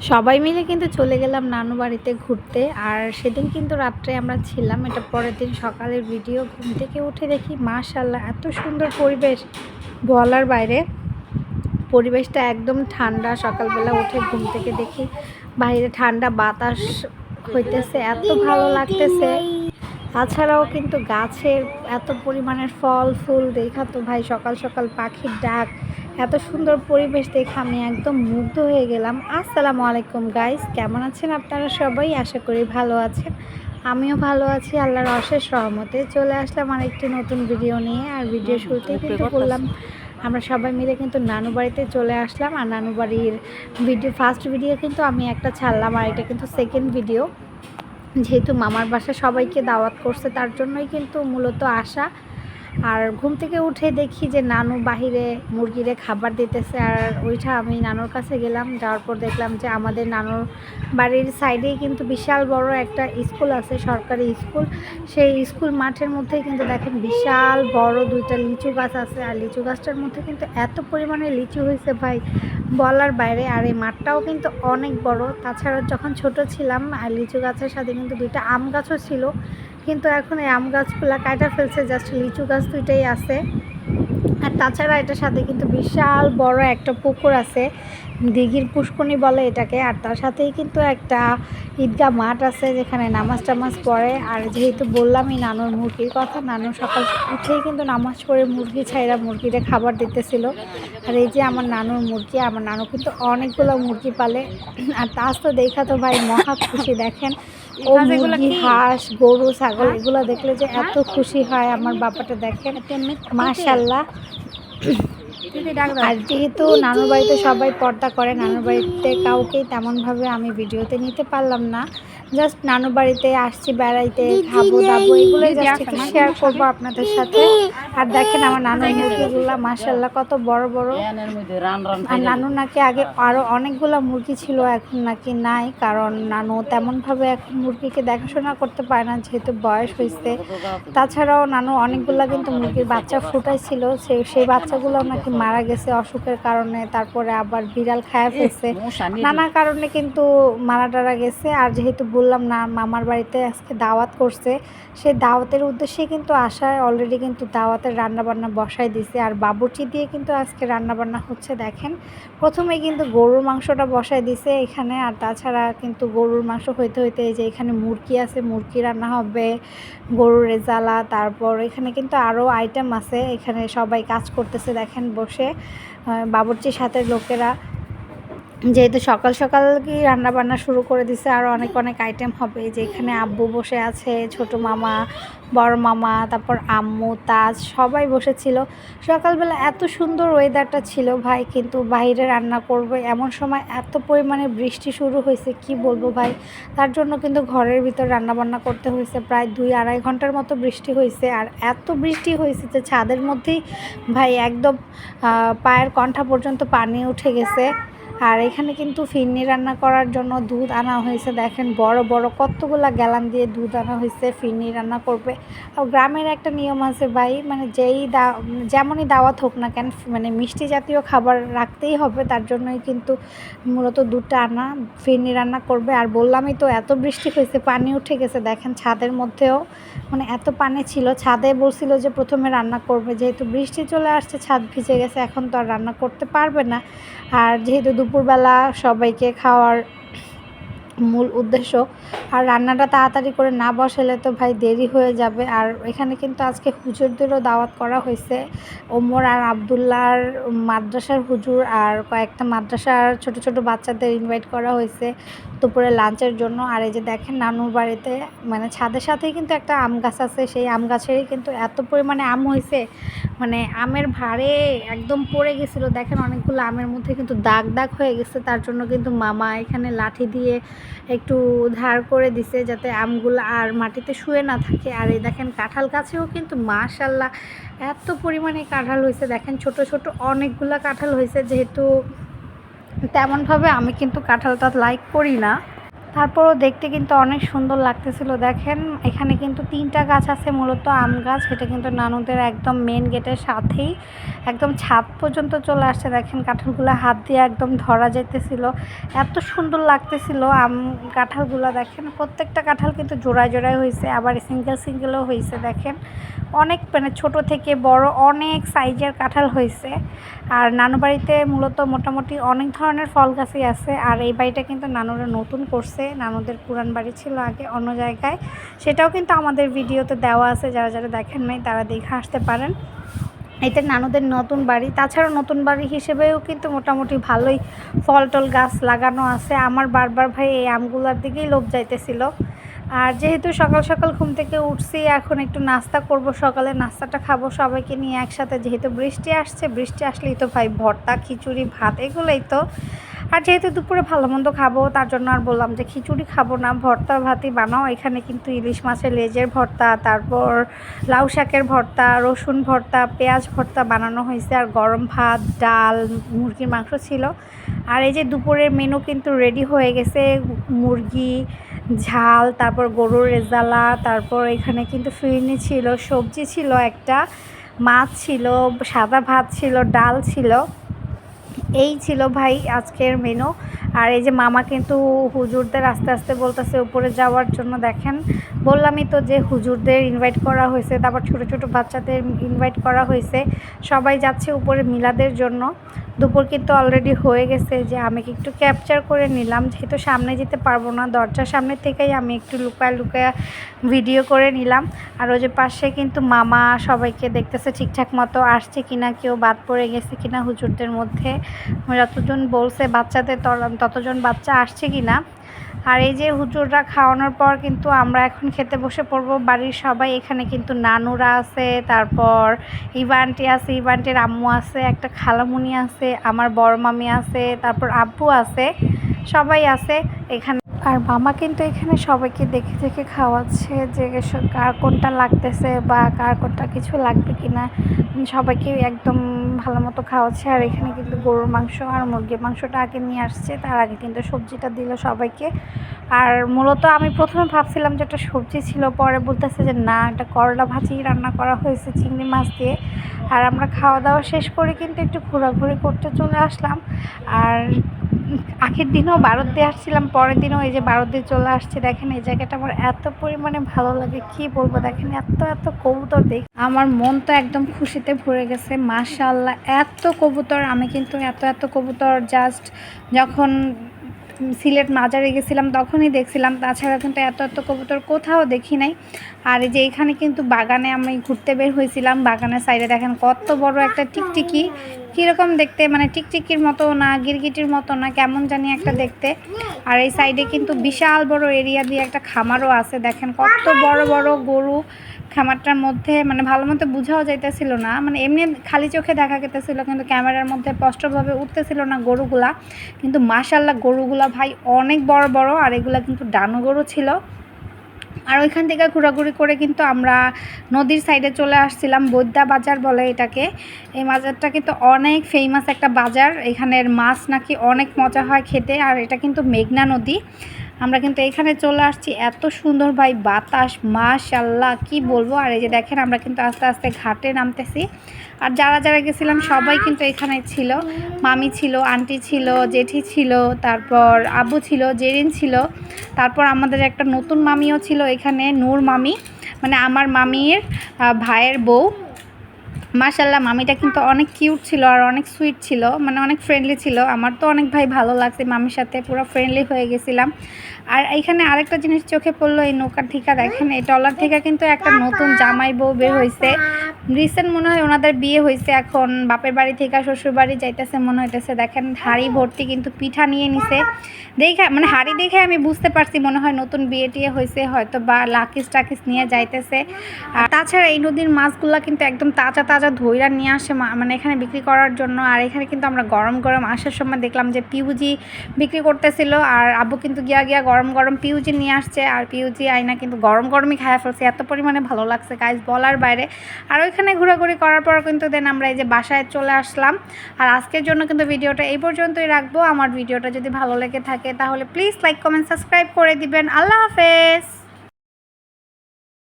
সবাই মিলে কিন্তু চলে গেলাম নানু বাড়িতে ঘুরতে। আর সেদিন কিন্তু রাত্রে আমরা ছিলাম, এটা পরের দিন সকালের ভিডিও। ঘুম থেকে উঠে দেখি মাশাআল্লাহ এত সুন্দর পরিবেশ, বলার বাইরে। পরিবেশটা একদম ঠান্ডা। সকালবেলা উঠে ঘুম থেকে দেখি বাইরে ঠান্ডা বাতাস হইতেছে, এত ভালো লাগতেছে। তাছাড়াও কিন্তু গাছের এত পরিমাণের ফল ফুল দেখা তো ভাই, সকাল সকাল পাখির ডাক, এত সুন্দর পরিবেশ দেখে আমি একদম মুগ্ধ হয়ে গেলাম। আসসালামু আলাইকুম গাইস, কেমন আছেন আপনারা সবাই? আশা করি ভালো আছেন। আমিও ভালো আছি, আল্লাহর অশেষ রহমতে। চলে আসলাম আর একটি নতুন ভিডিও নিয়ে। আর ভিডিও শুরুতেই কিন্তু বললাম আমরা সবাই মিলে কিন্তু নানু বাড়িতে চলে আসলাম। আর নানু বাড়ির ভিডিও, ফার্স্ট ভিডিও কিন্তু আমি একটা ছাড়লাম, আর এটা কিন্তু সেকেন্ড ভিডিও। যেহেতু মামার বাসায় সবাইকে দাওয়াত করছে, তার জন্যই কিন্তু মূলত আসা। আর ঘুম থেকে উঠে দেখি যে নানু বাহিরে মুরগিরে খাবার দিতেছে, আর ওইটা আমি নানুর কাছে গেলাম। যাওয়ার পর দেখলাম যে আমাদের নানুর বাড়ির সাইডেই কিন্তু বিশাল বড় একটা স্কুল আছে, সরকারি স্কুল। সেই স্কুল মাঠের মধ্যে কিন্তু দেখেন বিশাল বড় দুইটা লিচু গাছ আছে। আর লিচু গাছটার মধ্যে কিন্তু এত পরিমাণে লিচু হয়েছে ভাই, বলার বাইরে। আর এই মাঠটাও কিন্তু অনেক বড়। তাছাড়া যখন ছোট ছিলাম, আর লিচু গাছের সাথে কিন্তু দুইটা আম গাছও ছিল, কিন্তু এখন এই আম গাছগুলো কাটা ফেলছে, জাস্ট লিচু গাছ দুইটাই আছে। আর তাছাড়া এটার সাথে কিন্তু বিশাল বড় একটা পুকুর আছে, দিঘির পুষ্করণী বলে এটাকে। আর তার সাথেই কিন্তু একটা ঈদগাহ মাঠ আছে, যেখানে নামাজ টামাজ পড়ে। আর যেহেতু বললামই নানুর মুরগির কথা, নানু সকাল উঠেই কিন্তু নামাজ পড়ে মুরগি ছাইরা মুরগিরে খাবার দিতেছিল। আর এই যে আমার নানুর মুরগি, আমার নানু কিন্তু অনেকগুলো মুরগি পালে। আর তাজ তো দেখা তো ভাই মহা খুশি। দেখেন ও মুরগি, হাঁস, গরু, ছাগল এগুলো দেখলে যে এত খুশি হয় আমার বাবাটা, দেখেন মাশাআল্লাহ। আর যেহেতু নানুর বাড়িতে সবাই পর্দা করে, নানুর বাড়িতে কাউকেই তেমনভাবে আমি ভিডিওতে নিতে পারলাম না। জাস্ট নানুর বাড়িতে আসছি বেড়াইতে, খাবো দাবো, এগুলোই জাস্ট একটু শেয়ার করবো আপনাদের সাথে। আর দেখেন আমার নানুর মুরগিগুলা মাশাআল্লাহ কত বড় বড়। আর নানুর নাকি আগে আরও অনেকগুলো মুরগি ছিল, এখন নাকি নাই, কারণ নানু তেমনভাবে এখন মুরগিকে দেখাশোনা করতে পারে না, যেহেতু বয়স হয়েছে। তাছাড়াও নানু অনেকগুলো কিন্তু মুরগির বাচ্চা ফুটাইছিল, সেই বাচ্চাগুলো নাকি মারা গেছে অসুখের কারণে। তারপরে আবার বিড়াল খায়া ফেলছে, নানা কারণে কিন্তু মারা টারা গেছে। আর যেহেতু বললাম না মামার বাড়িতে আজকে দাওয়াত করছে, সেই দাওয়াতের উদ্দেশ্যে কিন্তু আসায় অলরেডি কিন্তু দাওয়াতের রান্নাবান্না বসাই দিছে। আর বাবুর্চি দিয়ে কিন্তু আজকে রান্নাবান্না হচ্ছে। দেখেন প্রথমে কিন্তু গরুর মাংসটা বসাই দিছে এখানে। আর তাছাড়া কিন্তু গরুর মাংস হইতে হইতে এই যে এখানে মুরগি আছে, মুরগি রান্না হবে, গরুর রেজালা, তারপর এখানে কিন্তু আরও আইটেম আছে। এখানে সবাই কাজ করতেছে দেখেন বসে, বাবুর্চির সাথে লোকেরা। যেহেতু সকাল সকাল কি রান্না বান্না শুরু করে দিছে, আরও অনেক অনেক আইটেম হবে। যে এখানে আব্বু বসে আছে, ছোট মামা, বড় মামা, তারপর আম্মু, তাজ, সবাই বসেছিল। সকালবেলা এত সুন্দর ওয়েদারটা ছিল ভাই, কিন্তু বাইরে রান্না করবে এমন সময় এত পরিমাণে বৃষ্টি শুরু হয়েছে, কি বলবো ভাই। তার জন্য কিন্তু ঘরের ভিতর রান্না বান্না করতে হয়েছে। প্রায় 2-2.5 ঘন্টার মতো বৃষ্টি হয়েছে। আর এত বৃষ্টি হয়েছে যে ছাদের মধ্যেই ভাই একদম পায়ের কণ্ঠা পর্যন্ত পানি উঠে গেছে। আর এখানে কিন্তু ফিরনি রান্না করার জন্য দুধ আনা হয়েছে। দেখেন বড় বড় কতগুলা গ্যালান দিয়ে দুধ আনা হয়েছে, ফিরনি রান্না করবে। আর গ্রামের একটা নিয়ম আছে ভাই, মানে যেমনই দাওয়াত হোক না কেন, মানে মিষ্টি জাতীয় খাবার রাখতেই হবে। তার জন্যই কিন্তু মূলত দুধটা আনা, ফিরনি রান্না করবে। আর বললামই তো এত বৃষ্টি হয়েছে, পানি উঠে গেছে। দেখেন ছাদের মধ্যেও মানে এত পানি ছিল। ছাদে বলছিল যে প্রথমে রান্না করবে, যেহেতু বৃষ্টি চলে আসছে ছাদ ভিজে গেছে, এখন তো আর রান্না করতে পারবে না। আর যেহেতু দুপুরবেলা সবাইকে খাওয়ার মূল উদ্দেশ্য, আর রান্নাটা তাড়াতাড়ি করে না বসালে তো ভাই দেরি হয়ে যাবে। আর এখানে কিন্তু আজকে হুজুরদেরও দাওয়াত করা হয়েছে, ওমর আর আবদুল্লাহর মাদ্রাসার হুজুর, আর কয়েকটা মাদ্রাসার ছোট ছোট বাচ্চাদের ইনভাইট করা হয়েছে দুপুরে লাঞ্চের জন্য। আর এই যে দেখেন নানুর বাড়িতে মানে ছাদের সাথেই কিন্তু একটা আম গাছ আছে, সেই আম গাছেরই কিন্তু এত পরিমাণে আম হয়েছে, মানে আমের ভারে একদম পড়ে গেছিলো। দেখেন অনেকগুলো আমের মধ্যে কিন্তু দাগ দাগ হয়ে গেছে। তার জন্য কিন্তু মামা এখানে লাঠি দিয়ে একটু ধার করে দিছে, যাতে আমগুলো আর মাটিতে শুয়ে না থাকে। আর এই দেখেন কাঁঠাল গাছেও কিন্তু মাশাআল্লাহ এত পরিমাণে কাঁঠাল হয়েছে। দেখেন ছোট ছোট অনেকগুলো কাঁঠাল হয়েছে। যেহেতু তেমনভাবে আমি কিন্তু কাঁঠালটা লাইক করি না, তারপরও দেখতে কিন্তু অনেক সুন্দর লাগতেছিল। দেখেন এখানে কিন্তু 3টা গাছ আছে, মূলত আম গাছ। এটা কিন্তু নানুদের একদম মেন গেটের সাথেই, একদম ছাদ পর্যন্ত চলে আসছে। দেখেন কাঁঠালগুলো হাত দিয়ে একদম ধরা যাইতেছিল, এত সুন্দর লাগতেছিল আম কাঁঠালগুলো। দেখেন প্রত্যেকটা কাঁঠাল কিন্তু জোড়ায় জোড়ায় হয়েছে, আবার সিঙ্গেল সিঙ্গেলও হয়েছে। দেখেন অনেক মানে ছোট থেকে বড় অনেক সাইজের কাঁঠাল হয়েছে। আর নানু বাড়িতে মূলত মোটামুটি অনেক ধরনের ফল গাছই আছে। আর এই বাড়িটা কিন্তু নানুরা নতুন করছে, নানুদের পুরান বাড়ি ছিল আগে অন্য জায়গায়, সেটাও কিন্তু আমাদের ভিডিওতে দেওয়া আছে, যারা যারা দেখেন নাই তারা দেখে আসতে পারেন। এটা নানুদের নতুন বাড়ি। তাছাড়াও নতুন বাড়ি হিসেবেও কিন্তু মোটামুটি ভালোই ফল টল গাছ লাগানো আছে। আমার বারবার ভাই এই আমগুলার দিকেই লোভ যাইতেছিল। আর যেহেতু সকাল সকাল ঘুম থেকে উঠছি, এখন একটু নাস্তা করব, সকালে নাস্তাটা খাবো সবাইকে নিয়ে একসাথে। যেহেতু বৃষ্টি আসছে, বৃষ্টি আসলেই তো ভাই ভর্তা খিচুড়ি ভাত এগুলোই তো। আর যেহেতু দুপুরে ভালো মন্দ খাবো, তার জন্য আর বললাম যে খিচুড়ি খাবো না, ভর্তা ভাতই বানাও। এখানে কিন্তু ইলিশ মাছের লেজের ভর্তা, তারপর লাউ শাকের ভর্তা, রসুন ভর্তা, পেঁয়াজ ভর্তা বানানো হয়েছে। আর গরম ভাত, ডাল, মুরগির মাংস ছিল। আর এই যে দুপুরের মেনু কিন্তু রেডি হয়ে গেছে। মুরগি ঝাল, তারপর গরুর রেজালা, তারপর এখানে কিন্তু ফিরনি ছিল, সবজি ছিল একটা, মাছ ছিল, সাদা ভাত ছিল, ডাল ছিল। এই ছিল ভাই আজকের মেনু। আর এই যে মামা কিন্তু হুজুরদের আস্তে আস্তে বলতেছে উপরে যাওয়ার জন্য। দেখেন বললামই তো যে হুজুরদের ইনভাইট করা হয়েছে, তারপর ছোট ছোট বাচ্চাদের ইনভাইট করা হয়েছে, সবাই যাচ্ছে উপরে মিলাদের জন্য। দুপুর কিন্তু অলরেডি হয়ে গেছে, যে আমি একটু ক্যাপচার করে নিলাম, যেহেতু সামনে যেতে পারবো না, দরজার সামনে থেকেই আমি একটু লুকায় লুকায় ভিডিও করে নিলাম। আর ওই যে পাশে কিন্তু মামা সবাইকে দেখতেছে ঠিকঠাক মতো আসছে কিনা, কেউ বাদ পড়ে গেছে কিনা হুজুরদের মধ্যে, যতজন বলছে বাচ্চাদের ততজন বাচ্চা আসছে কিনা। আর এই যে হুজুররা খাওয়ানোর পর কিন্তু আমরা এখন খেতে বসে পড়বো বাড়ির সবাই। এখানে কিন্তু নানুরা আছে, তারপর ইভান্টি আছে, ইভান্টির আম্মু আছে, একটা খালামুনি আছে, আমার বড় মামি আছে, তারপর আব্বু আছে, সবাই আছে এখানে। আর মামা কিন্তু এখানে সবাইকে দেখে দেখে খাওয়াচ্ছে, যে কার কোনটা লাগতেছে বা কার কোনটা কিছু লাগবে কিনা, সবাইকে একদম ভালো মতো খাওয়াচ্ছে। আর এখানে কিন্তু গরুর মাংস আর মুরগির মাংসটা আগে নিয়ে আসছে, তার আগে কিন্তু সবজিটা দিল সবাইকে। আর মূলত আমি প্রথমে ভাবছিলাম যে একটা সবজি ছিল, পরে বলতেছে যে না, এটা করলা ভাজি রান্না করা হয়েছে চিংড়ি মাছ দিয়ে। আর আমরা খাওয়া দাওয়া শেষ করে কিন্তু একটু ঘোরাঘুরি করতে চলে আসলাম। আর আগের দিনও ভারত দিয়ে আসছিলাম, পরের দিনও এই যে ভারত দিয়ে চলে আসছে। দেখেন এই জায়গাটা আমার এত পরিমাণে ভালো লাগে, কি বলবো। দেখেন এত এত কবুতর দেখ, আমার মন তো একদম খুশিতে ভরে গেছে। মাশাআল্লাহ এত কবুতর, আমি কিন্তু এত এত কবুতর জাস্ট যখন সিলেট মাজারে গেছিলাম তখনই দেখছিলাম, তাছাড়া কিন্তু এত এত কবুতর কোথাও দেখি নাই। আর এই যে এখানে কিন্তু বাগানে আমি ঘুরতে বের হয়েছিলাম, বাগানের সাইডে দেখেন কত বড় একটা টিকটিকি, কীরকম দেখতে, মানে টিকটিকির মতো না, গিরগিটির মতো না, কেমন জানি একটা দেখতে। আর এই সাইডে কিন্তু বিশাল বড় এরিয়া দিয়ে একটা খামারও আছে। দেখেন কত বড় বড় গরু খামারটার মধ্যে, মানে ভালো মতো বোঝাও যাইতেছিল না, মানে এমনি খালি চোখে দেখা গেতেছিল, কিন্তু ক্যামেরার মধ্যে স্পষ্টভাবে উঠতেছিল না গরুগুলা। কিন্তু মাশাআল্লাহ গরুগুলা ভাই অনেক বড় বড়, আর এগুলা কিন্তু ডানো গরু ছিল। আর ওইখান থেকে ঘোরাঘুরি করে কিন্তু আমরা নদীর সাইডে চলে আসছিলাম, বৈদ্যা বাজার বলে এটাকে। এই বাজারটা কিন্তু অনেক ফেমাস একটা বাজার, এখানের মাছ নাকি অনেক মজা হয় খেতে। আর এটা কিন্তু মেঘনা নদী। আমরা কিন্তু এখানে চলে আসছি, এত সুন্দর ভাই বাতাস, মাশাআল্লাহ কি বলবো। আর এই যে দেখেন আমরা কিন্তু আস্তে আস্তে ঘাটে নামতেছি। আর যারা যারা গেছিলাম সবাই কিন্তু এখানে ছিল, মামি ছিল, আন্টি ছিল, জেঠি ছিল, তারপর আব্বু ছিল, জেরিন ছিল, তারপর আমাদের একটা নতুন মামিও ছিল এখানে, নূর মামি, মানে আমার মামির ভাইয়ের বউ। মাশাআল্লাহ মামিটা কিন্তু অনেক কিউট ছিল আর অনেক সুইট ছিল, মানে অনেক ফ্রেন্ডলি ছিল। আমার তো অনেক ভাই ভালো লাগছে মামির সাথে, পুরো ফ্রেন্ডলি হয়ে গেছিলাম। আর এইখানে আরেকটা জিনিস চোখে পড়লো, এই নৌকার থেকে দেখেন, এই টলার থেকে কিন্তু একটা নতুন জামাই বউ বের হয়েছে। রিসেন্ট মনে হয় ওনাদের বিয়ে হয়েছে, এখন বাপের বাড়ি থেকে শ্বশুর বাড়ি যাইতেছে মনে হইতেছে। দেখেন হাড়ি ভর্তি কিন্তু পিঠা নিয়ে নিছে, দেখে মানে হাড়ি দেখে আমি বুঝতে পারছি মনে হয় নতুন বিয়ে টিয়ে হয়েছে, হয়তো বা লাকিস টাকিস নিয়ে যাইতেছে। আর তাছাড়া এই নদীর মাছগুলো কিন্তু একদম তাজা তাজা তাজা ধইরা নিয়ে আসে মানে এখানে বিক্রি করার জন্য। আর এখানে কিন্তু আমরা গরম গরম আসার সময় দেখলাম যে পিউজি বিক্রি করতেছিল, আর আব্বু কিন্তু গিয়া গরম গরম পিউজি নিয়ে আসছে। আর পিউজি আইনা কিন্তু গরম গরমই খাওয়া ফেলছে, এত পরিমাণে ভালো লাগছে গাইস বলার বাইরে। আর ওইখানে ঘোরাঘুরি করার পর কিন্তু দেন আমরা এই যে বাসায় চলে আসলাম। আর আজকের জন্য কিন্তু ভিডিওটা এই পর্যন্তই রাখবো। আমার ভিডিওটা যদি ভালো লেগে থাকে তাহলে প্লিজ লাইক কমেন্ট সাবস্ক্রাইব করে দিবেন। আল্লাহ হাফেজ।